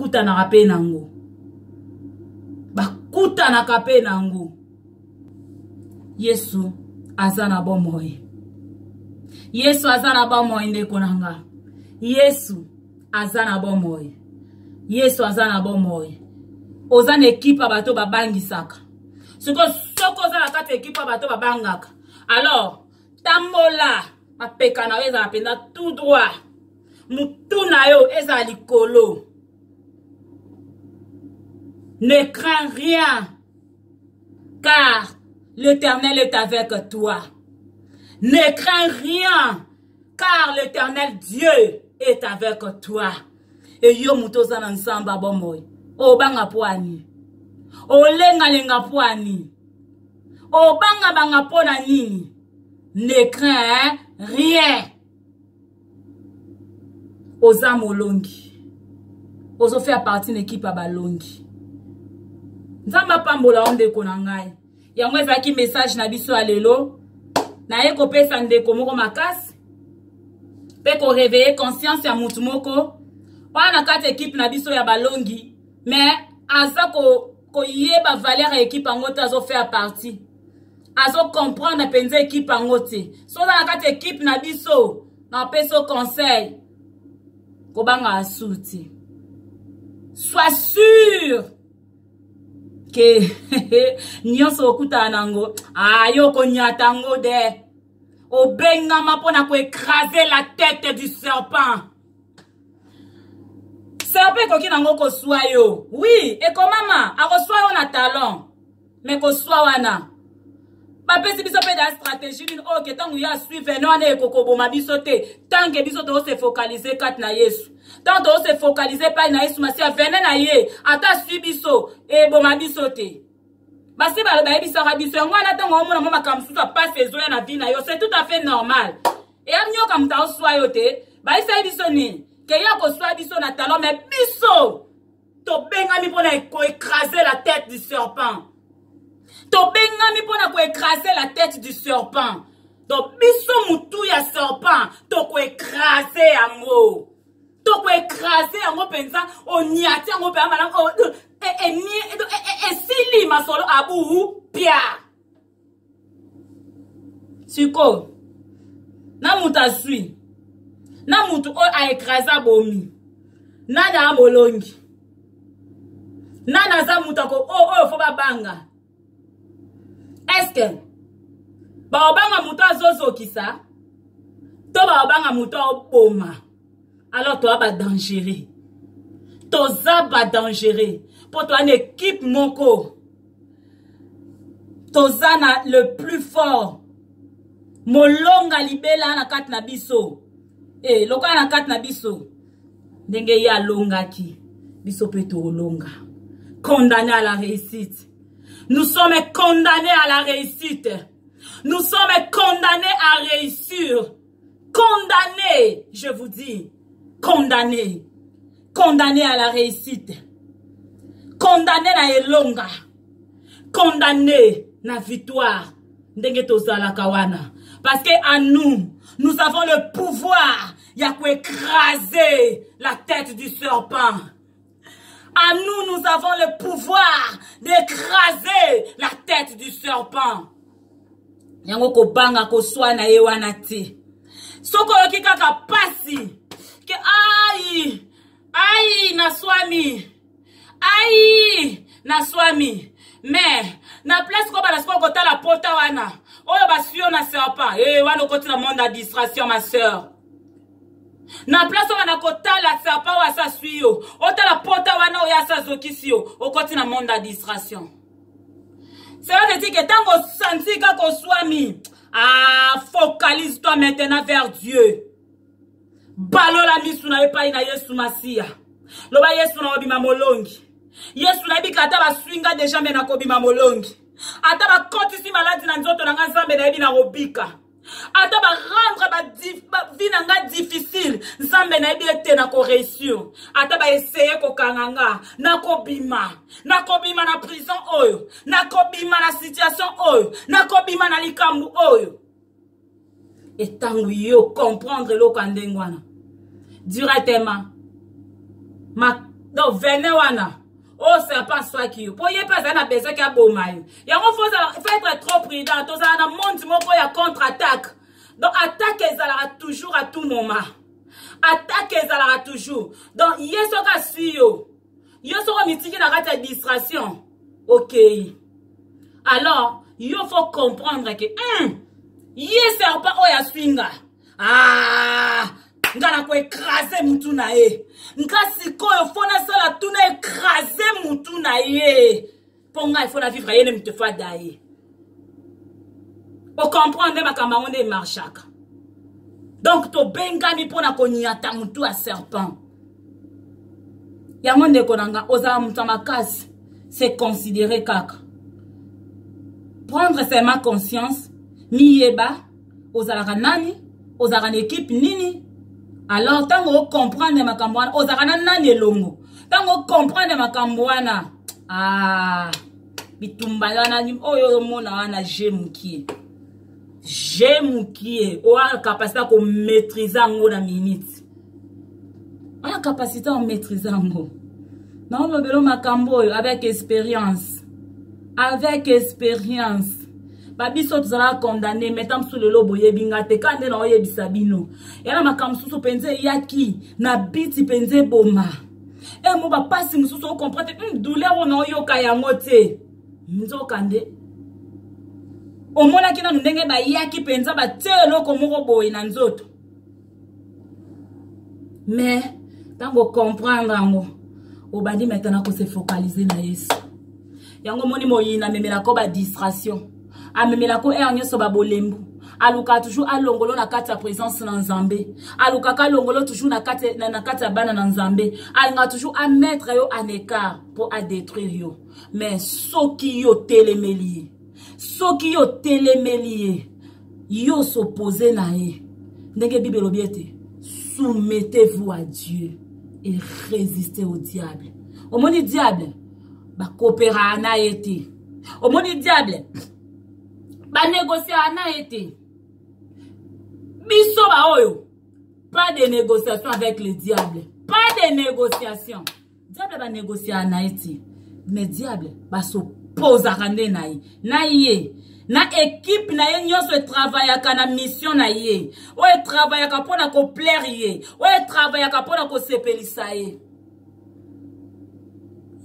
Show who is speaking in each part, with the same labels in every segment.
Speaker 1: bakutanaka pe nango. Bakutanaka pe nango. Yesu azana bomoi. Yesu azana bomoi ndeko nanga. Yesu azana bomoi. Yesu azana bomoi. Ozana ekipa bato babangisaka. Soko ozana kata ekipa bato babangaka. Alors, tambola mapeka na eza apenda tout droit. Mutuna yo eza likolo. Ne crains rien, car l'Éternel est avec toi. Ne crains rien, car l'Éternel Dieu est avec toi. Et yo mutoza na nsamba bomoy. O banga poani. O lenga lenga poani. O banga banga pona nini. Ne crains rien. Oza molongi. Ozo faire partie de l'équipe à balongi. Nzamba pambola onde konangai. Yango ezaki message na biso alelo. Na eko pesa ndeko moko makasi. Pe ko réveiller conscience ya mutu moko. Wana kata équipe na biso ya balongi. Mais aza ko yeba valeur ya équipe angote azo faire partie. Azo comprendre penza équipe angote. So na kata équipe na biso na peso conseil. Kobanga asuti. Sois sûr que nyonso okuta nango ayo konyatango de obenga mapona ko écraser la tête du serpent. Serpent ko kinango ko soyo. Oui, et comme maman, a reçoit on a talent. Mais ko soa wana. Ba pesi biso pe da stratégie d'une OK tangu ya suivre non na ekokoboma biso te. Tant que biso to se focaliser kat na Yesu. Tant to se focaliser pa na Yesu masi avene na ye. Ata suivre biso e boma biso te. Basi ba ba biso ka biso ngwana tango omona mama kamsusu passe ezoya na vie na yo, c'est tout à fait normal. Et amnyo kam ta oswa yo te, ba isa biso ni. Que ya ko swa biso na talon mais biso to benga mi pona ko écraser la tête du serpent. To benga mi pona ko écraser la tête du serpent. To biso mutu ya serpent to ko écraser amo. To ko écraser amo penza oniati amo pe amana sili masolo abu pia. Siko na mutasui. Na mutu o a écrasa bomi. Nana amolongi. Nana za mutako o fo banga. Est-ce que ba obanga mutu azozo kisa? To ba obanga mutu opoma. Alors toi ba dangereux. Toza ba dangereux. Pour toi une équipe moko. Toza na le plus fort. Molonga libela na kat na biso. Eh, loka na kat na biso. Ndenge ya longa ki. Biso peto longa. Condamné à la réussite. Nous sommes condamnés à la réussite. Nous sommes condamnés à réussir. Condamnés, je vous dis. Condamnés. Condamnés à la réussite. Condamnés na elonga. Condamnés na victoire. Ndenge tozala kawana. Parce que à nous avons le pouvoir de écraser la tête du serpent. À nous avons le pouvoir d'écraser la tête du serpent. Yango ko banga ko swa na ye wana te. Soko yoki kaka pasi. Ke ai na swami. Ai na swami. Mais na place ko bala sko ko ta la pota wana. Oyo basio na serpent. Eh wana koti na monde à distraction ma sœur. Na place wana kota la serpent wa sa suyo. Ota la pota wana oya sa zokisio. Okoti na monde à distraction. Cela veut dire que tango senti kako swami. Focalise-toi maintenant vers Dieu. Balo la misu na epai na Yesu Masia. Loba Yesu na obima molongi. Yesu na ebi kata ba swinga deja mena kobima molongi. Ata ba kotisi maladi na nzoto na nga Nzambe na ebi na robika. Ata ba rendre ba vie na nga difficile. Nzambe na ebi ete na ko réussir. Ata ba essayer ko kanganga na kobima. Na kobima na prison oyo. Na kobima na situation oyo. Na kobima na likambu oyo. Et tangu yo comprendre lo kandengwana. Directement. donc venez wana oh serpent soit qui pour y pas na besoin qu'il y a bomai ya faut être trop prudent tous na monde moko ya contre-attaque donc attaque ezalaka toujours à tout moment attaque ezalaka toujours donc yesoka suyo yesoka mitiki na kati ya distraction ok alors il faut comprendre que ye serpent oya swinga ngana ko écraser mutu na ye nka sikoyo fona sala tuna écraser mutu na ye ponga il faut na vivre ye ne mtefa daye o comprendre makamba onde marchaka donc to bengami pona ko nyata mutu a serpent yango ndeko nanga oza mutu makasi c'est considéré kaka prendre seulement conscience miyeba ozalaka nani ozalaka na équipe nini alors tango comprendre makambo wana ozalaka na nani elongo tango comprendre makambo wana bitumba wana oyo mona wana j'ai mukie oa capacité ko maîtriser ngo na minute oa capacité à maîtriser ngo na olobelo makambo oyo avec expérience babiso tuzala condamné metam sous le lobo yebinga te kande na oyebisa bino yana makamsusu penze yaki na biti penze boma mo ba pasi mususu comprendre douleur na oyoka yango te nzokande omona kina ndenge ba yaki penza ba telo ko moko boy na nzoto mais tango comprendre ngo obandi maintenant ko se focaliser na Yesu yango moni moyina memela ko ba distraction amemela ko nyoso ba bolembu aluka toujours alongolo na kati ya présence na Nzambe aluka ka longolo toujours na kati ya bana na Nzambe alinga toujours à mettre yo en écart pour à détruire yo mais soki yo telemeli yo s'opposer na ye ndenge Bible lobiete soumettez-vous à Dieu et résistez au diable omoni diable ba coopéra na été omoni diable ba négocier na été biso ba oyo pas de négociation avec le diable pas de négociation diable ba négocier na été mais diable ba s'oppose à na ye na équipe na ye nyonso travaillaka na mission na ye oyo travaillaka pona ko plaire ye oyo travaillaka pona ko sepelisa ye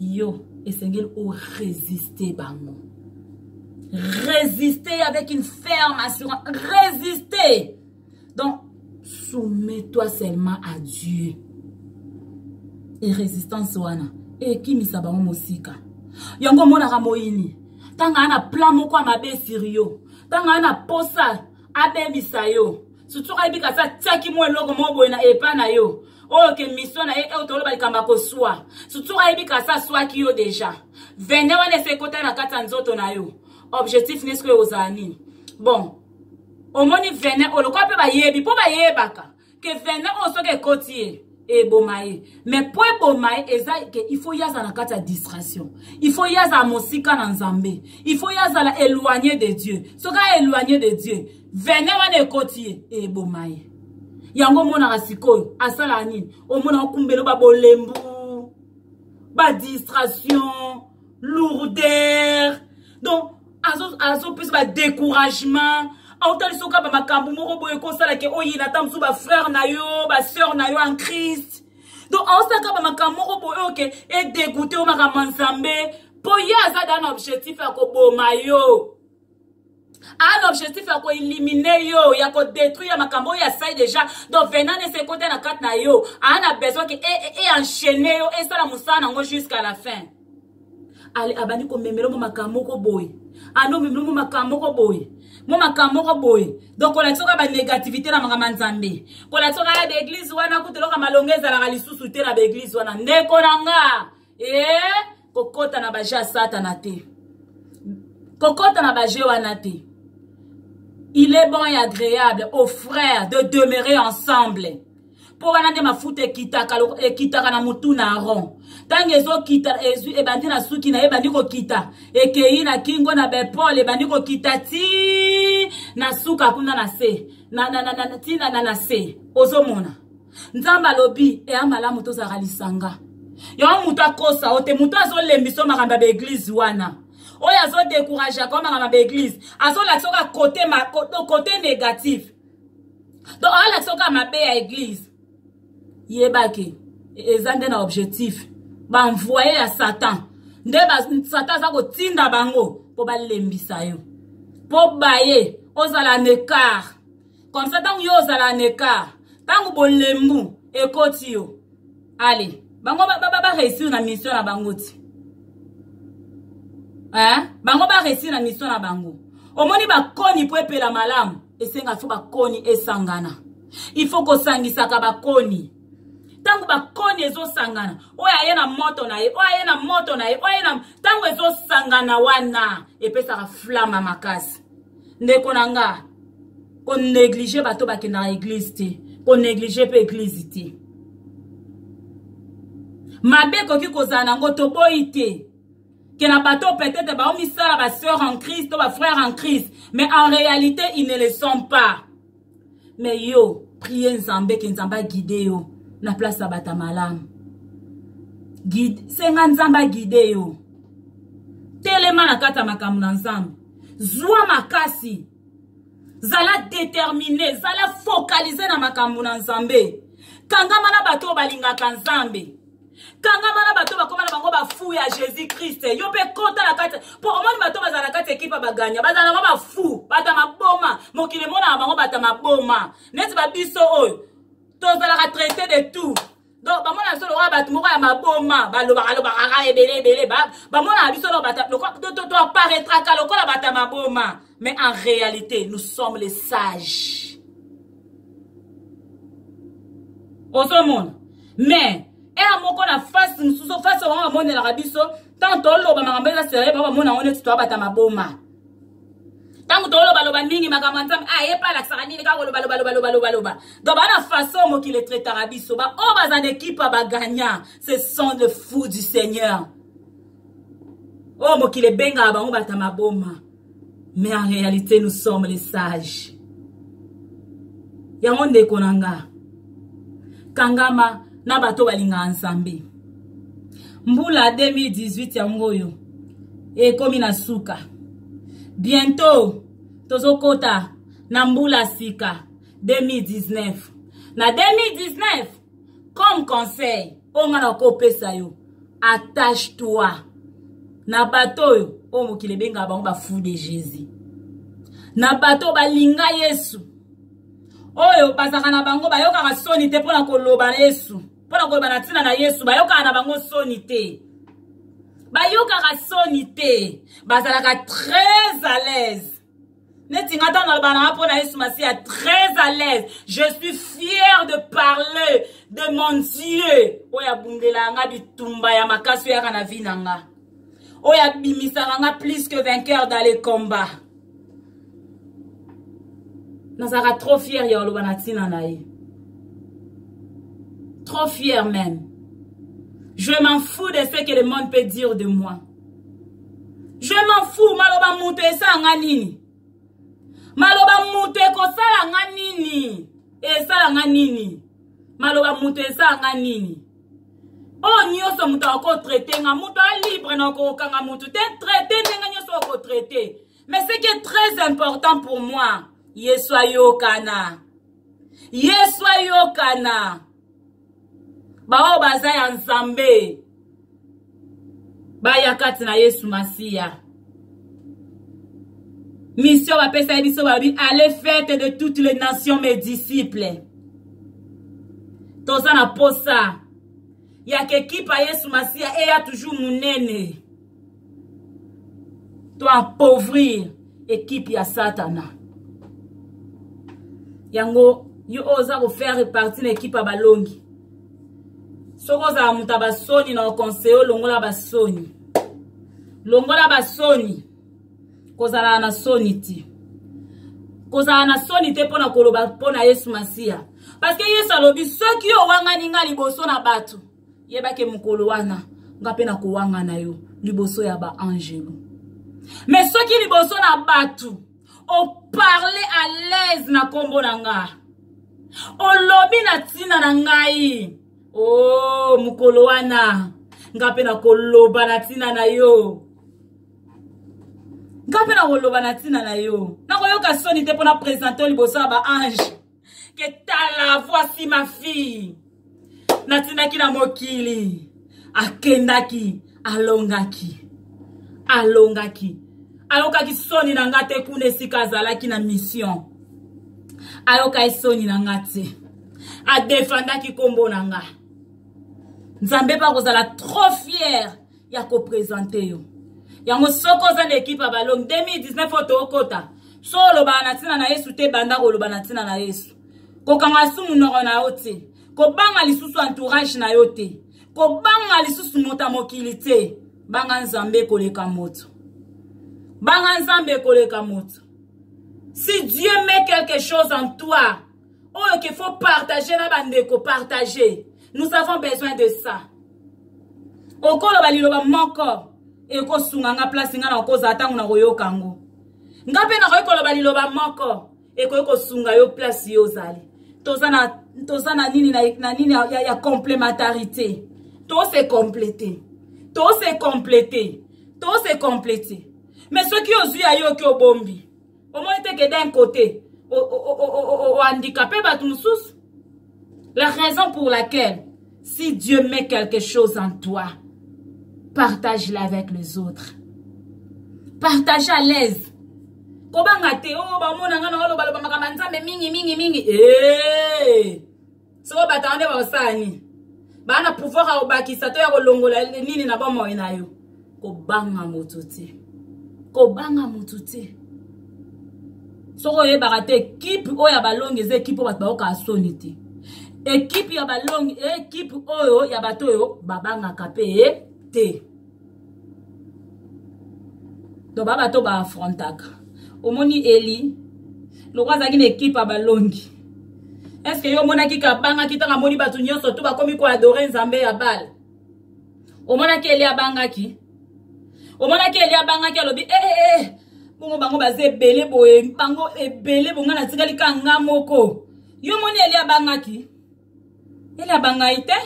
Speaker 1: yo esengeli o résister bango résister avec une ferme assurance résister donc soumets-toi seulement à Dieu et résistance wana et kimisa bango mosika yango monaka moyini tanga ana plan moko mabe sirio tanga ana posa abebisa yo surtout ayibika sa tiaki mo eloko mo boye na epa na yo oyo ke mission na ye otolo balikamba ko swa surtout ayibika sa swa ki yo déjà vene wana se kota na kata nzoto na yo objectif nesko yo ozani bon omoni vene oloko pe ba yebi po ba yebaka ke vene osoke kotie et bomaye mais pour bomaye il faut yaza na kata distraction il faut yaza mosika na Nzambe il faut yaza la éloigner de Dieu soka éloigner de Dieu venez wana ekotie et bomaye yango mona rasikoyo asala nini omona okumbelo ba bolembu ba distraction lourdeur donc azo plus ba découragement autant soka ba makambu moko boye ko sala ke oyina tamsu ba frère na yo ba sœur na yo en Christ donc osaka ba makambu moko boye oke et dégoûter o makambu Nzambe po yaza dans objectif ya ko boma yo un objectif ya ko éliminer yo ya ko détruire makambu ya sai déjà donc venant de ce côté na kat na yo ana besoin que et enchaîner yo et ça la musana ngo jusqu'à la fin allez abani ko memelo mo makambu ko boye ano memelo mo makambu ko boye Moma kamoko boy. Donc on a tsoka ba négativité na mangama Nzambe. Ko la tsoka la d'église wana kuteloka malongeza la lisusu te na l'église wana. Ndeko nanga. Kokota na baja satana te. Kokota na baje wana te. Il est bon et agréable aux frères de demeurer ensemble. Pour wana de mafuta ekitaka na mutu na ron. Tangezo kita ezu ebandi na suki na ebandi ko kita ekei na kingo na bepole ebandi ko kita ti na suka kuna na se na se ozomona Nzamba lobi e amala moto za lisanga Yo muta kosa ote muta azo lembiso makamba ba église wana. Oyo azo décourager comme makamba ba église. Azo la soka côté négatif. Donc ala soka mabe ya église. Yebake ezande na objectif. Ba envoyer à Satan. Nde Satan za ko tinda bango po ba lembisa yo. Po baye ozala nekar. Comme ça tant yo ozala nekar. Tant bolembu ekoti yo. Allez. Bango ba réussir na mission na bango ti. Bango ba réussir na mission na bango. Omoni ba koni po epela malamu. Esenga fo ba koni esangana. Il faut ko sangisa ka ba koni. Tangu ba koni ezo sangana. Oya ye na moto na ye. Oya ye na moto na ye. Oya na tangu ezo sangana wana. Epesa ka flamme makasi. Ndeko nanga. Ko négliger bato ba kena église ti. Ko négliger pe église ti. Mabe koki kozana ngo to boité que na bateau peut-être ba omisala ba sœur en Christ ba frère en Christ mais en réalité ils ne le sont pas. Mais yo priez Nzambe que Nzamba guide yo na place ya bata malamu. Guide senga Nzamba guide yo. Telema na kata makambo na Nzambe. Zwa makasi. Zala déterminé, zala focaliser na makambo na Nzambe. Kangama na bateau balingaka Nzambe. Kanga mana bato bakoma na bango ba fou ya Jésus Christ yo pe kota la kate pour omoni bato bazala kate ekipa baganya bazala ba fou bata maboma mokile mona bango bata maboma neti ba biso oyo tozala ka traiter de tout donc ba mona solo wa bato moko ya maboma baloba kaka ebele ba mona biso lo bata to apparaîtra ka lokola bata maboma mais en réalité nous sommes les sages osomona mais et à mon na face nous face au monde la rabiso tant tolo ba mangamba sérieux ba mona on est toi bata maboma tant tolo baloba ningi makamanta aye pa la saranini ka loba donc bana façon mo qui les traite arabiso ba o ba en équipe ba gagnant ce sont les fous du Seigneur oh mo qui les benga ba on bata maboma mais en réalité nous sommes les sages ya monde konanga kangama na bato balinga Nzambe. Mbula 2018 ya ngoyo. Ekomi na suka. Bientôt tozokota na mbula sika 2019. Na 2019 comme conseil onga na kopesa yo. Attache-toi. Na bato yo o mokile benga bango ba fou de Jésus. Na bato balinga Yesu. Oyo bazaka na bango bayoka ka soni te pona koloba Yesu. Pona ko banatina na Yesu bayoka na bango soni te. Bayoka ka soni te. Bazalaka très à l'aise. Neti ngata na bana pona Yesu Masia très à l'aise. Je suis fier de parler de mon Dieu. Oya bundela nga bitumba ya makaso ya kana vinanga. Oya bimisa nga plus que vainqueur dans les combats. Nazara trop fier ya olobanatina na ye. Trop fier même. Je m'en fous de ce que le monde peut dire de moi. Je m'en fous. Maloba mute esa nganini. Maloba mute ko sala nganini. Esa nganini. Maloba mute esa nganini. Oh nyoso mutu ako traiter nga mutu a libre na ko kanga mutu te traiter nga nyoso ko traiter. Mais ce qui est très important pour moi, Yesu ayokana. Yesu ayokana. Bao bazaya Nzambe. Baya kati na Yesu Masia. Mission va pesa ebiso babi allez faites de toutes les nations mes disciples. Toza na posa. Ya kekipa Yesu Masia et ya toujours munene. To appauvrir équipe ya Satana. Yango yo oza ko faire partie de l'équipe à balongi. Soko za muta basoni na conseil longola basoni. Longola basoni. Kozala na soni ti. Kozala na soni te pona koloba pona Yesu Masia. Parce que Yesu alobi soki yo wanga ninga liboso na batu. Yeba ke mukolo wana ngape na ko wanga na yo liboso ya ba angelo. Mais soki liboso na batu o parler à l'aise na kombo na nga. O lobi na tina na ngai. Oh, mukolo wana. Ngape na koloba na tina na yo. Ngape na koloba na tina na yo. Na koyoka soni te pona présenter libosa ba ange. Que tala, voici ma fille. Na tina ki na mokili. Akendaki, alongaki. Alongaki. Alokaki soni na ngate kune sikazalaki na mission. Alokai soni na ngate. A defendaki kombo na nga. Nzambe pa kozala trop fier ya ko présenter yo. Yango soko za l'équipe balong 2019 oto okota. Solo ba na tina na Yesu te banda ko loba na tina na Yesu. Ko kanga sumu noko na yote. Ko banga lisusu entourage na yote. Ko banga lisusu mota mokili te. Banga Nzambe koleka moto. Banga Nzambe koleka moto. Si Dieu met quelque chose en toi, oh, qu'il faut partager la bande, partager. Nous avons besoin de ça. Okolo baliloba moko eko sunga nga place nga na koza atangu na koyo kango. Ngape na koyo baliloba moko eko sunga yo place yo zali. Tozana nini na nini ya complémentarité. Tout se compléter. Tout se compléter. Tout se compléter. Mais ceux qui osent ayo ki obombi. Au moins que d'un côté handicapé batounsous. La raison pour laquelle, si Dieu met quelque chose en toi, partage-le avec les autres. Partage à l'aise. Kobangate, oh, ba mona ngana olo balo ba makamanza me mingi. Eh! So batande ba osani. Ba na pouvoir a obakisa to ya kolongola nini na ba moyo na yo. Kobanga motuti. Kobanga motuti. Soko ye barate équipe oya balongi eze équipe o batba oka sonité. Équipe ya balongi équipe oyo ya bato yo babanga kapé te. Do baba to ba affrontaka. Omoni Eli lo kwaza kine équipe ya balongi. Est-ce que yo mona ki kabanga kitanga moni batu nyonso to ba komi ko adorer Nzambe ya bal. Omona ki Eli abanga ki. Omona ki Eli abanga ki alobi bongo bango baze ebele boye bango ebele bonga na tikali kanga moko yo moni Eli abangaki Eli abangai te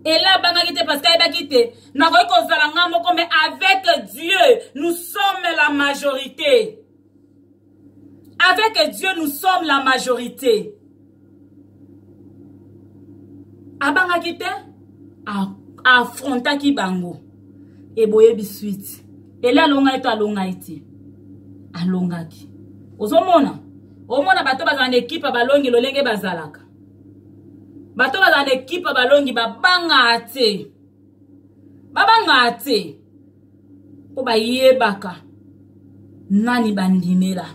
Speaker 1: Eli abangaki te parce qu'ayeba kite na koyi kozala nga moko mais avec Dieu nous sommes la majorité. Avec Dieu nous sommes la majorité. Abangaki te affrontaki bango e boye bisuite. Eli alonga ito alonga iti. Alongaki. Ozomona. Omona bato bazana ekipa balongi lolenge bazalaka. Bato bazana ekipa balongi babanga ate. Babanga ate. Po ba yebaka. Nani bandimela.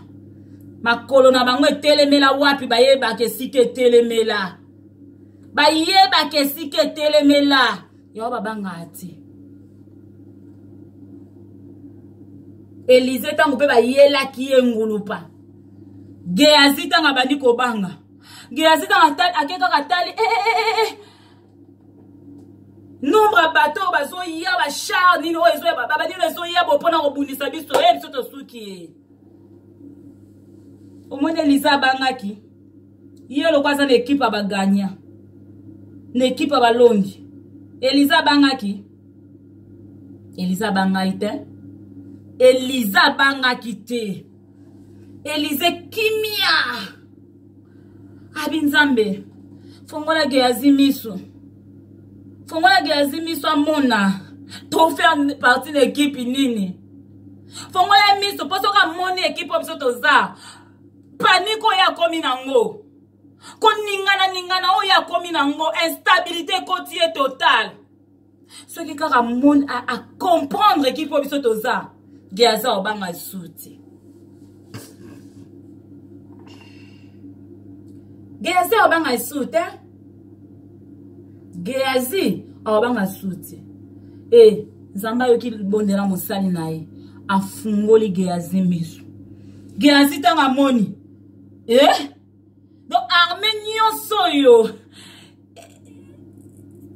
Speaker 1: Makolo na bango etelemela wapi ba yebaka esike etelemela. Ba yebaka esike etelemela. Yo babanga ate. Elize tangu pe ba yela ki engulupa. Geazi tanga bandi kobanga. Geazi tanga akeka katali nombre bateau bazo ya ba char nino ezo ba bandi ezo ya bopona kobundisa biso biso to suki. Omone Eliza bangaki. Yelo kwaza na équipe abaganya. Na équipe abalongi. Eliza bangaki. Eliza bangaite. Eliza bangaki te. Elize kimia. Abinzambe. Fongola Geazi miso. Fongola Geazi miso amona. To faire partie de l'équipe nini. Fongola miso. Poso ka moni équipe opso toza. Paniko ya komi nango. Ko ningana o ya komi nango. Instabilité quotidienne totale. Ce qui kaka mon à comprendre équipe opso toza. Geazi obanga suti. Geazi obanga suti. Geazi obanga suti. Nzamba yoki bondela mosali nae. Afungoli Geazi miso. Geazi tanga moni. Donc armée nyonso yo.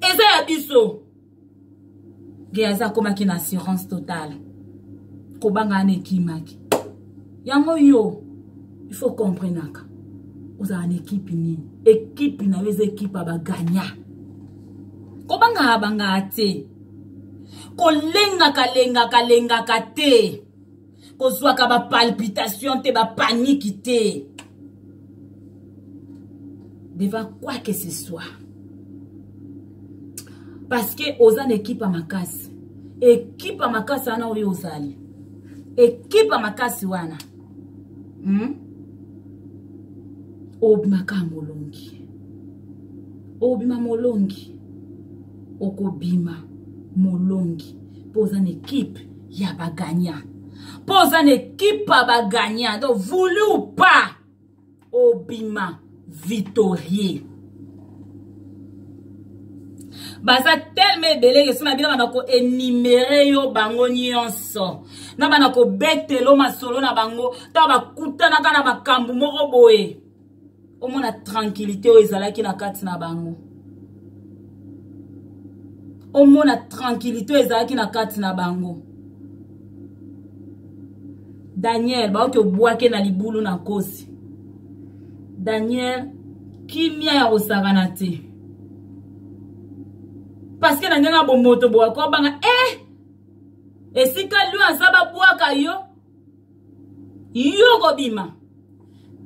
Speaker 1: Eza ya biso. Geazi akomaki na assurance totale. Kobanga ane kimaki. Yango yo, il faut comprendre. Oza ane équipe ni. Équipe na weze équipe aba gagna. Kobanga banga te. Kolenga te. Kozwa ka ba palpitation te, ba panique te. Devant quoi que ce soit. Parce que oza une équipe à makasi. Équipe à makasi ana oyo ozali. Équipe à makasi wana. Obimaka molongi. Obima molongi. Okobima molongi. Pose une équipe ya baganya. Pose une équipe à baganya. Donc voulu ou pas. Obima victorieux. Baza tellement belé que si na bina banako énumérer yo bango nyonso. Na banako betelo masolo na bango. Ta bakutana kana makambu moko boye. Omona tranquillité o ezalaki na kati na bango. Omona tranquillité o ezalaki na kati na bango. Daniel ba oke boake na libulu na kosi. Daniel kimia ya osagana te. Parce que na ndenga bomoto boa ko banga esika lui asaba boaka yo go bima.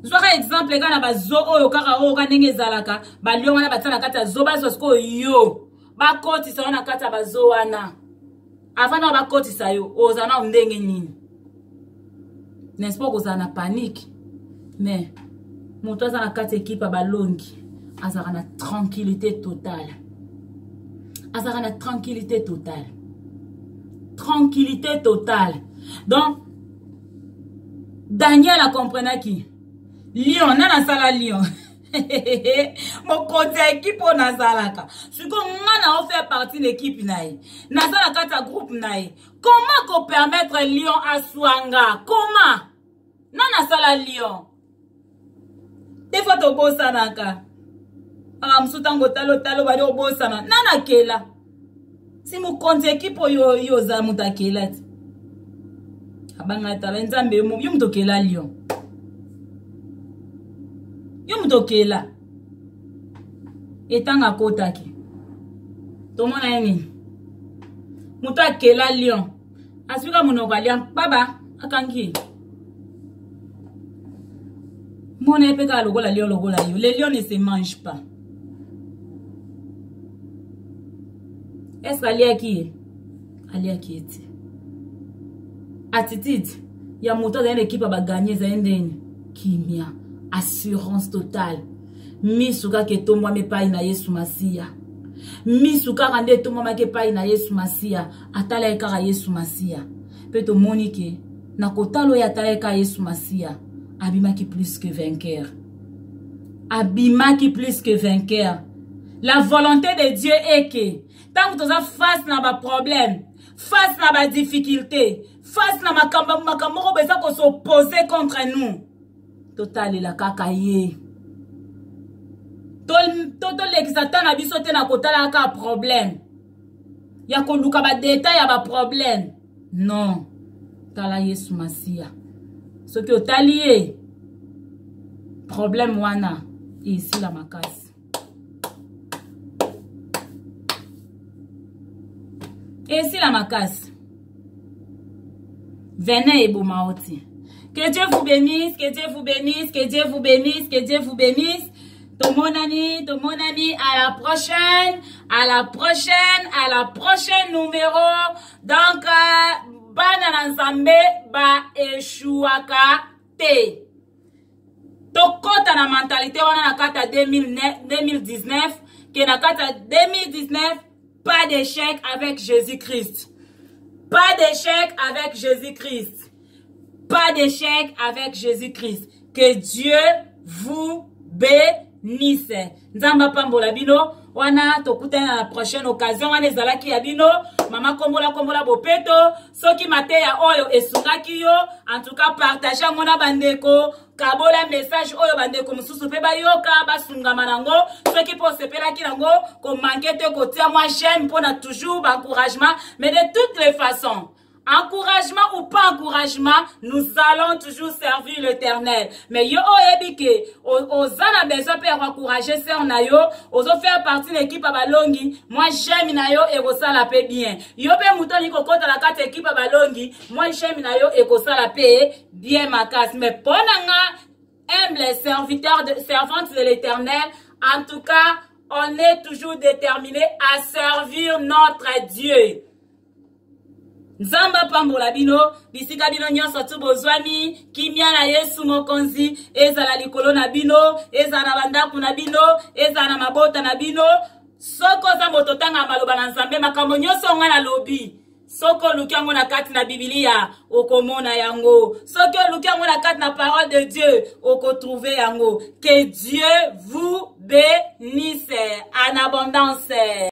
Speaker 1: Zwaka exemple kana bazo oyo kaka oyo kanenge zalaka ba lion wana batana kata zo bazo sko yo ba koti sa wana kata bazo wana avant ba koti sa yo ozana ndenge nini. N'est-ce pas que na panique mais moto azana kata équipe balongi azana na tranquillité totale. Azana tranquillité totale. Tranquillité totale. Donc, Daniel a compris qui? Lion, nana sala lion. Mon côté équipe on a salaka. Si qu'on a fait partie de l'équipe naï, nazala kata groupe naï. Comment qu'on permettre lion à Swanga? Comment? Nana sala lion. Des fois to bossa naka. Msutango talo bali obosana nana kela si mu konte ekipo yo za mutakela abanga tala nzambe yo mutokela lion yo mutokela etanga kotaki tomona yeni mutakela lion asika munoko lion baba akangi mona epeka lokola lion yo les lions ne se mangent pas. Est-ce qu'Alia qui est? Attitude. Il y a moto dans l'équipe à gagner zendeni. Kimia. Assurance totale. Misuka ke to moi me pa ina Yesu Masia. Misuka rande to moi ke pa ina Yesu Masia. Atala ekara Yesu Masia. Peto monike. Na kotalo ya atala ekara Yesu Masia. Abimaki plus que vainqueur. Abimaki plus que vainqueur. La volonté de Dieu est que tant que tu as face à ma problème, face à ma difficulté, face à ma kamoro besa ko s'opposer contre nous. Total la kakaye. Toto l'exatan na biso te na kotala ka problème. Ya ko luka ba détail ya ba problème. Non. Tala Yesu Masia. Ce que otalié problème wana ici la makasi. Et si la macasse, venez et Boumaoti. Que Dieu vous bénisse, que Dieu vous bénisse, que Dieu vous bénisse, que Dieu vous bénisse. Tout mon ami, à la prochaine, à la prochaine numéro. Donc, bana nzambe ba eshuaka te. Tokota na mentalité wana na kata 2019, que na kata 2019. Pas d'échec avec Jésus-Christ. Pas d'échec avec Jésus-Christ. Pas d'échec avec Jésus-Christ. Que Dieu vous bénisse. Nzamba pambola bino. Wana tokutana na la prochaine occasion. Wana ezalaki ya bino. Mama kombola bopeto. Soki mate ya oyo esungaki yo. En tout cas, partagez mona bandeko. Kabola message oyo bandeko mususu pe bayoka basunga manango ceux qui po sepela ki nango ko manquer te ko tia moi j'aime pour na toujours encouragement mais de toutes les façons Encouragement ou pas encouragement, nous allons toujours servir l'Éternel. Mais yo oyebike, ozana besoin pour encourager sœur na yo, ozo faire partie de l'équipe à balongi, moi j'aime na yo et ça la paix bien. Yo pe mouton ni kokota la carte équipe à balongi, moi j'aime na yo et ça la paix bien ma casse. Mais ponanga aime les servantes de l'Éternel. En tout cas, on est toujours déterminé à servir notre Dieu. Nzamba pambola bino, bisika bino nyonso tu bozwami, kimia na Yesu mokonzi, ezala likolo na bino, ezala na bandaku na bino, ezala na mabota na bino, soko za mototanga maloba na Nzambe makambo nyonso nga na lobi. Soko luki yango na kati na Biblia, okomona yango. Soko luki yango na kati na parole de Dieu, okotrouve yango. Que Dieu vous bénisse en abondance.